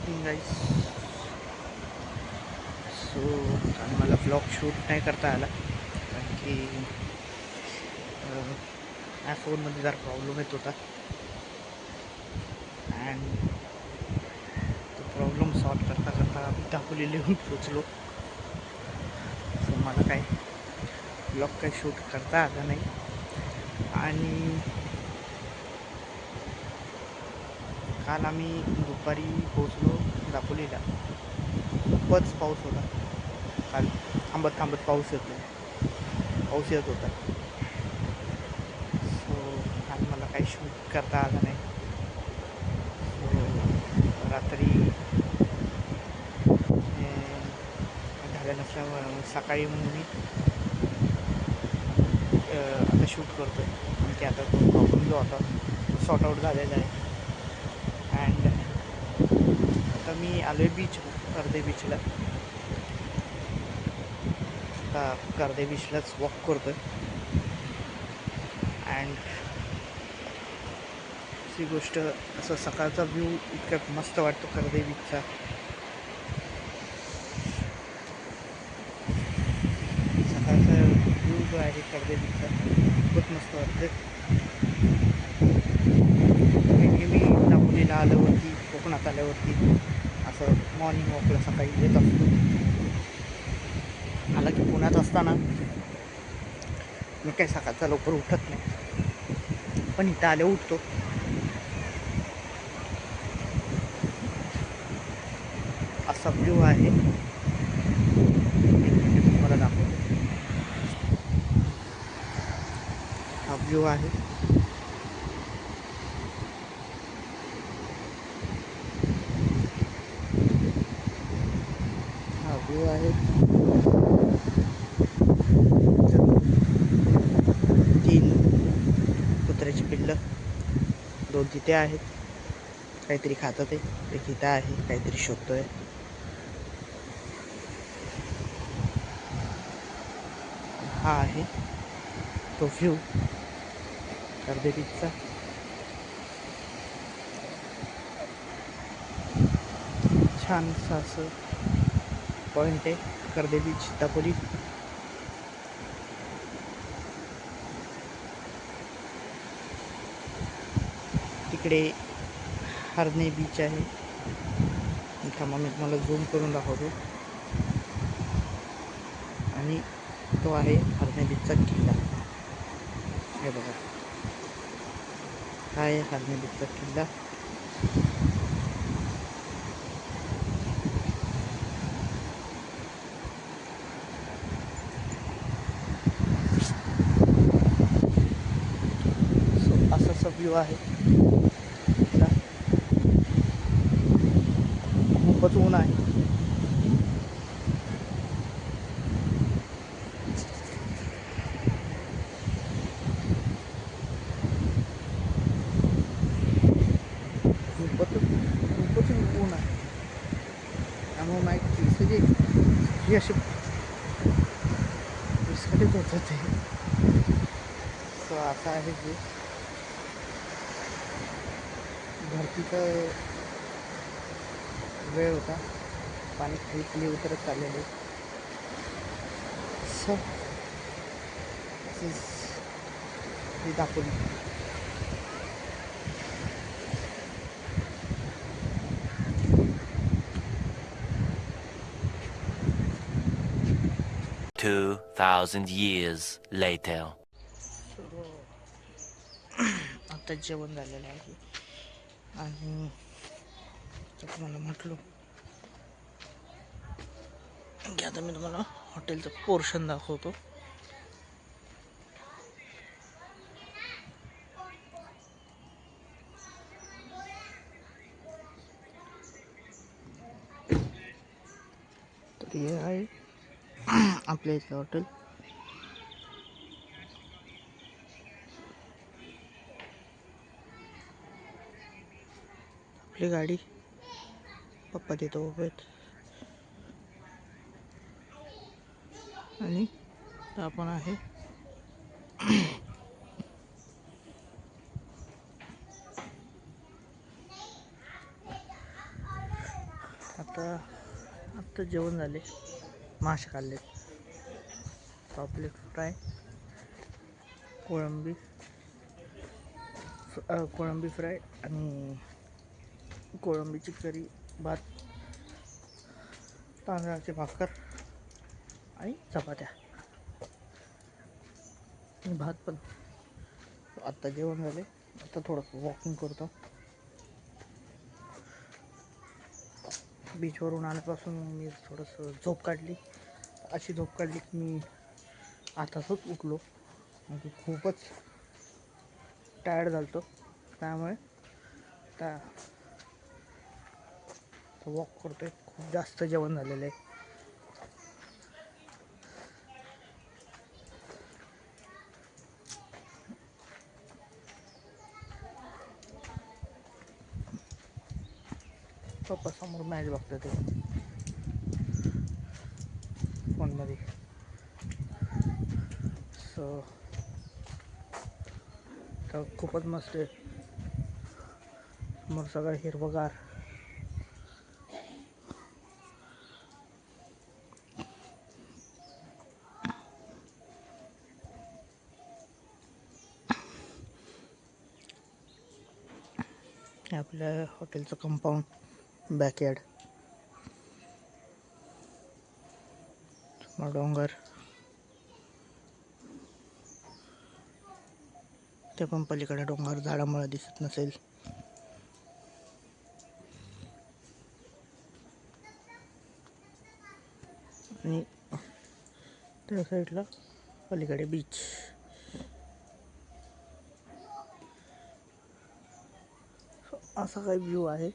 Evening गाईस. So काल मला blog shoot नाही करता आला कारण की माझ्या फोनमध्ये जरा प्रॉब्लेम येत होता अँड तो प्रॉब्लेम सॉल्व करता करता आम्ही दापोलीला येऊन पोचलो. सो मला काय ब्लॉग काही शूट करता आला नाही. आणि काल आम्ही दुपारी पोचलो दापोलीला. खूपच पाऊस होता काल. थांबत थांबत पाऊस येत होता. सो काल मला काही शूट करता आलं नाही. सो रात्री झालं नसल्यामुळे सकाळी मग मी आता शूट करतो आहे. कारण की आता तो प्रॉब्लेम जो होता तो सॉर्ट आऊट झालेला आहे. अँड आता मी आलो आहे बीचवर, कर्दे बीचला. आता कर्दे बीचलाच वॉक करतो आहे. अँड दुसरी गोष्ट, असं सकाळचा व्ह्यू इतका मस्त वाटतो कर्दे बीचचा. सकाळचा व्ह्यू जो आहे कर्दे बीचचा खूपच मस्त वाटते. नेहमी दापोलीला आल्यावरती, कोकणात आल्यावरती असं मॉर्निंग वॉकला सकाळी येत असतो. मला की पुण्यात असताना मी काही सकाळचा लवकर उठत नाही, पण इथं आले उठतो. असा व्ह्यू आहे. तुम्हाला दाखवतो. हा व्ह्यू आहे. हा व्ह्यू आहे. 3 कुत्र्याची पिल्लं, 2 तिथे आहेत. काहीतरी खातं ते, एक इथं आहे काहीतरी शोधतोय. हा आहे तो व्ह्यू कर्दे बीचचा. छानसा असं पॉईंट आहे कर्दे बीच दापोली. तिकडे हरणे बीच आहे. थांबा मी तुम्हाला झूम करून दाखवतो. आणि तो आहे हरणे बीचचा किल्ला. हे बघा, हा आहे हरणे बीचचा किल्ला. सो असा व्ह्यू आहे. खूपच ऊन आहे. खूपच ऊन आहे. त्यामुळे माझी सगळी ही अशी विस्कळीत होत होते. सो असा आहे की भरतीचा वेळ होता. पाणी खाली खाली उतरत चाललेले. सो ही दापोली. years later. सो आता जेवण झालेलं आहे आणि तुम्हाला म्हटलं की आता मी तुम्हाला हॉटेलचं पोर्शन दाखवतो. तर हे आहे आपल्या इथलं हॉटेल. आपली गाडी पप्पा तिथं उभे आहेत आणि आपण आहे आत्ता जेवण झाले, मासे खाल्ले, पॉपलेट फ्राय, कोळंबी फ्राय आणि कोळंबीची करी, भात, तांदळाची भाकर आणि चपात्या आणि भात पण. आत्ता जेवण झाले, आता थोडंसं वॉकिंग करतो. बीचवरून आल्यापासून मी थोडंसं झोप काढली. अशी झोप काढली की मी आताच उठलो, म्हणजे खूपच टायर्ड झालो होतो. त्यामुळे आता वॉक करतोय. खूप जास्त जेवण झालेलं आहे. पप्पा समोर मॅच बघतो ते फोनमध्ये. सो तर खूपच मस्त आहे. समोर सगळं हिरवगार. आपल्या हॉटेलचं कंपाऊंड, बॅकयार्ड, समोर डोंगर, ते पण पलीकडे डोंगर झाडामुळे दिसत नसेल. आणि त्या साईडला पलीकडे बीच. असा काही व्ह्यू आहे.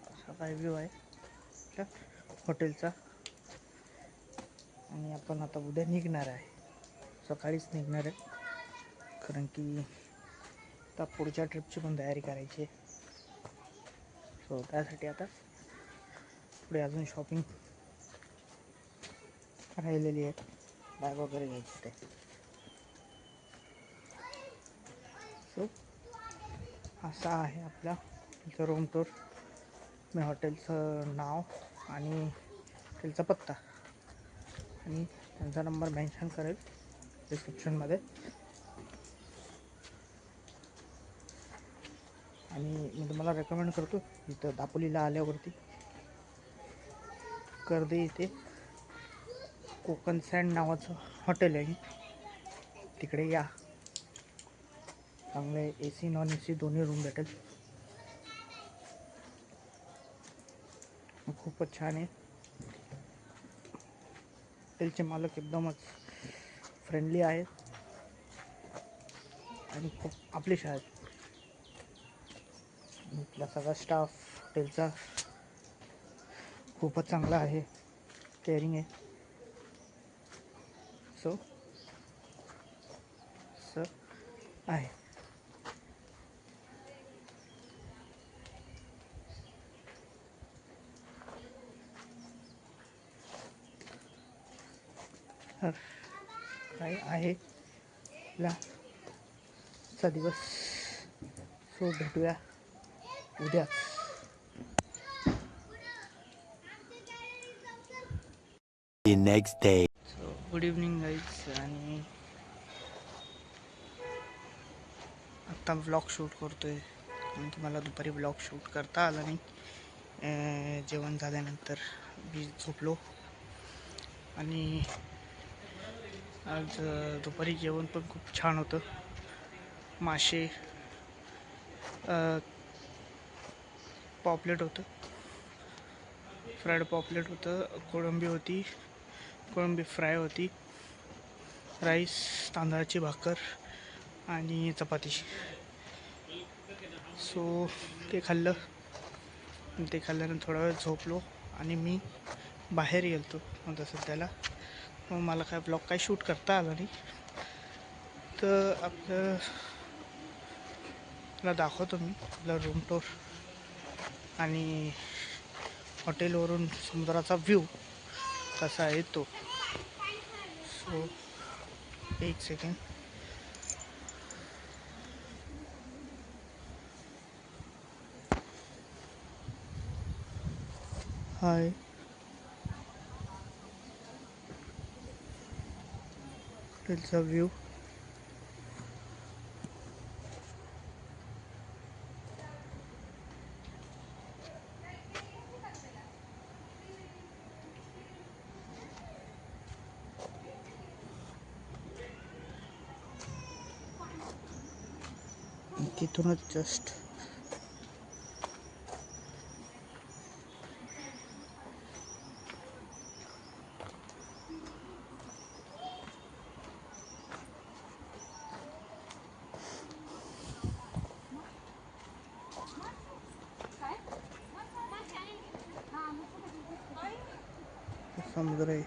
असा काही व्ह्यू आहे त्या हॉटेलचा. आणि आपण आता उद्या निघणार आहे, सकाळीच निघणार आहे, कारण की आता पुढच्या ट्रिपची पण तयारी करायची आहे. सो त्यासाठी आता पुढे अजून शॉपिंग राहिलेली आहे, बॅग वगैरे घ्यायची ते. सो असा आहे आपला हॉटेलचा रूम टूर. मी हॉटेलचं नाव आणि हॉटेलचा पत्ता आणि त्यांचा नंबर मेन्शन करेल डिस्क्रिप्शनमध्ये. आणि मी तुम्हाला रेकमेंड करतो, इथं दापोलीला आल्यावरती कर्दी इथे कोकण सँड नावाचं हॉटेल आहे, तिकडे या. चांगले AC नॉन AC दोन्ही रूम भेटेल. खूपच छान आहे. हॉटेलचे मालक एकदमच फ्रेंडली आहेत आणि खूप आपलेसे आहेत. इथला सगळा स्टाफ हॉटेलचा खूपच चांगला आहे, केअरिंग आहे. सो आहे. तर काय आहे आपला दिवस. सो भेटूया उद्याच. The next day. So good evening guys. आणि आत्ता व्लॉग शूट करतोय, कारण की मला दुपारी व्लॉग शूट करता आला नाही. जेवण झाल्यानंतर मी झोपलो. आणि आज दुपारी जेवण पण खूप छान होतं. मासे, पॉपलेट होतं, फ्राईड पॉपलेट होतं, कोळंबी होती, कोळंबी फ्राय होती, राईस, तांदळाची भाकर आणि चपाती. सो ते खाल्लं. ते खाल्ल्यानंतर थोडा वेळ झोपलो आणि मी बाहेर गेलो आता सध्याला. मग मला काय ब्लॉग काय शूट करता आला नाही. तर आपल्याला दाखवतो मी आपला रूम टूर आणि हॉटेलवरून समुद्राचा व्ह्यू कसा आहे तो. सो एक सेकंड. हाय, हॉटेलचा व्ह्यू. तिथूनच जस्ट समुद्र आहे.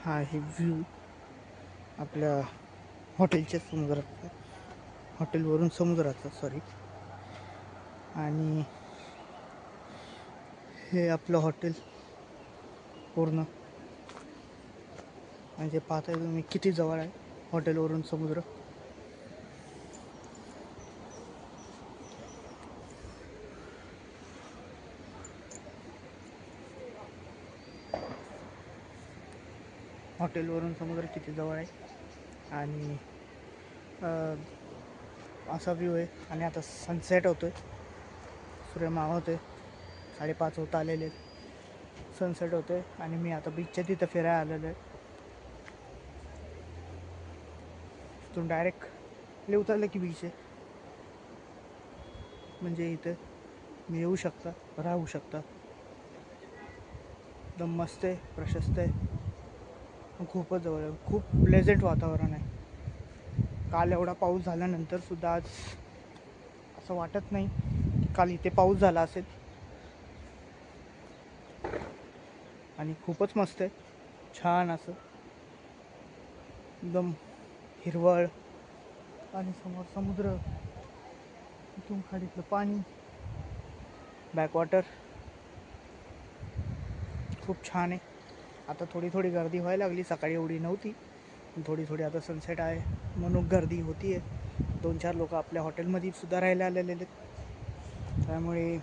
हा आहे व्ह्यू आपल्या हॉटेलच्या समुद्राचा, हॉटेलवरून समुद्राचा, सॉरी. आणि हे आपलं हॉटेल पूर्ण म्हणजे पाहताय तुम्ही किती जवळ आहे हॉटेलवरून समुद्र. हॉटेलवरून समुद्र किती जवळ आहे आणि असा व्ह्यू आहे. आणि आता सनसेट होतोय, सूर्य मावळतोय, 5:30 होत आलेले आहेत. सनसेट होतोय आणि मी आता बीचच्या तिथं फिरायला आलेलो आहे. तिथून डायरेक्ट उतरलं की बीच आहे. म्हणजे इथं मी येऊ शकता, राहू शकता. एकदम मस्त आहे, प्रशस्त आहे, खूपच जवळ आहे. खूप प्लेझंट वातावरण आहे. काल एवढा पाऊस झाल्यानंतर सुद्धा आज असं वाटत नाही की काल इथे पाऊस झाला असेल. आणि खूपच मस्त आहे, छान असं एकदम हिरवळ. आणि समोर समुद्र, इथून खाडीतलं पाणी, बॅकवॉटर, खूप छान आहे. आता थोडी थोडी गर्दी व्हायला लागली, सकाळी एवढी नव्हती, थोडी थोडी आता सनसेट आहे म्हणून गर्दी होती आहे. 2-4 लोक आपल्या हॉटेलमध्ये सुद्धा राहायला आलेले आहेत. त्यामुळे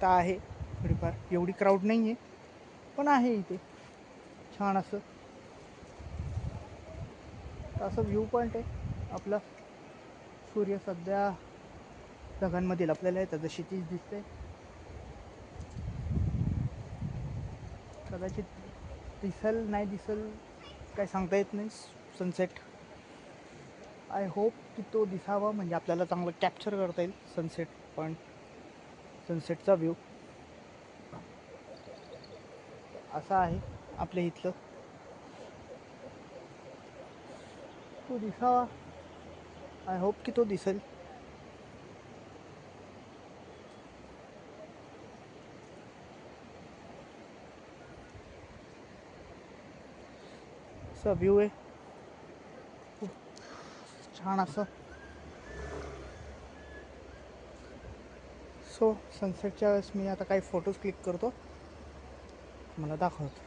तर आहे थोडीफार, एवढी क्राऊड नाही आहे पण आहे इथे छान असं. असं व्ह्यू पॉईंट आहे आपलं. सूर्य सध्या ढगांमध्ये लपलेला आहे, त्याचं क्षितिज दिसते. कदाचित दिसल नाही दिसल काय सांगता येत नाही. सनसेट आय होप की तो दिसावा, म्हणजे आपल्याला चांगलं कॅप्चर करता येईल सनसेट पॉईंट, सनसेटचा व्ह्यू असा आहे आपल्या इथलं. तो दिसावा, आय होप की तो दिसेल. असा व्ह्यू आहे, खूप छान असं. सो सनसेटच्या वेळेस मी आता काही फोटोज क्लिक करतो, मला दाखवतो.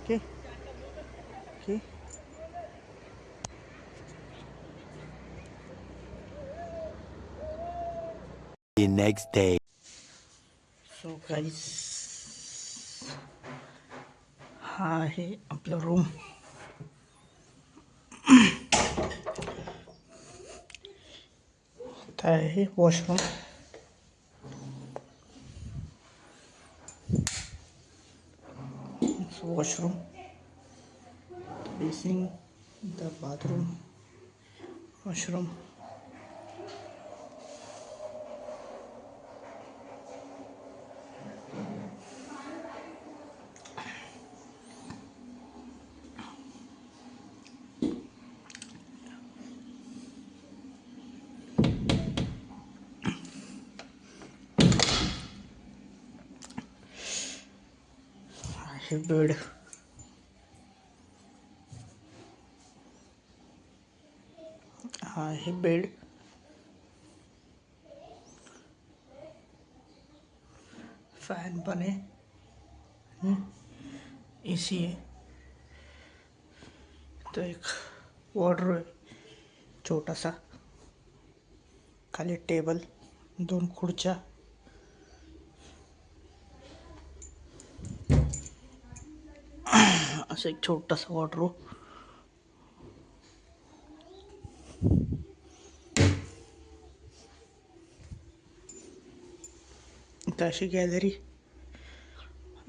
Okay okay. The next day. So guys, हा आहे आपलं रूम. आहे washroom. Washroom, basin, the bathroom, washroom. हे बेड, हा हे बेड, फॅन पण आहे, AC आहे. तो एक वॉर्डरोब आहे छोटासा, खाली टेबल, 2 खुर्च्या, असं एक छोटासा वॉर्डरोब. इथं अशी गॅलरी,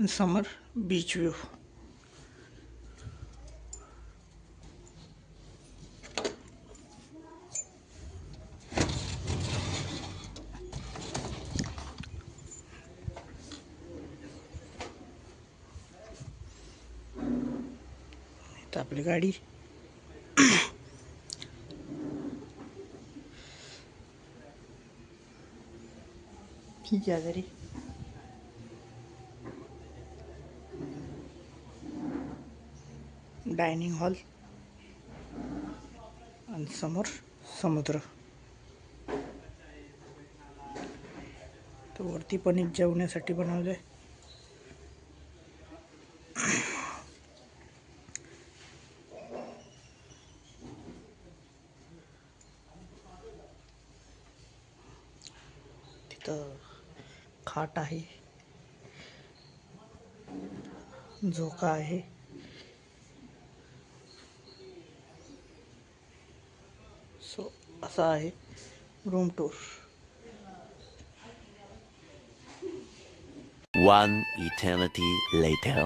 समोर बीच व्ह्यू. इथं आपली गाडी, ही गॅलरी, डायनिंग हॉल आणि समोर समुद्र. तो वरती पण एक जेवण्यासाठी बनवलंय. तिथं खाट आहे, झोका आहे. सो असा आहे room tour. One eternity later.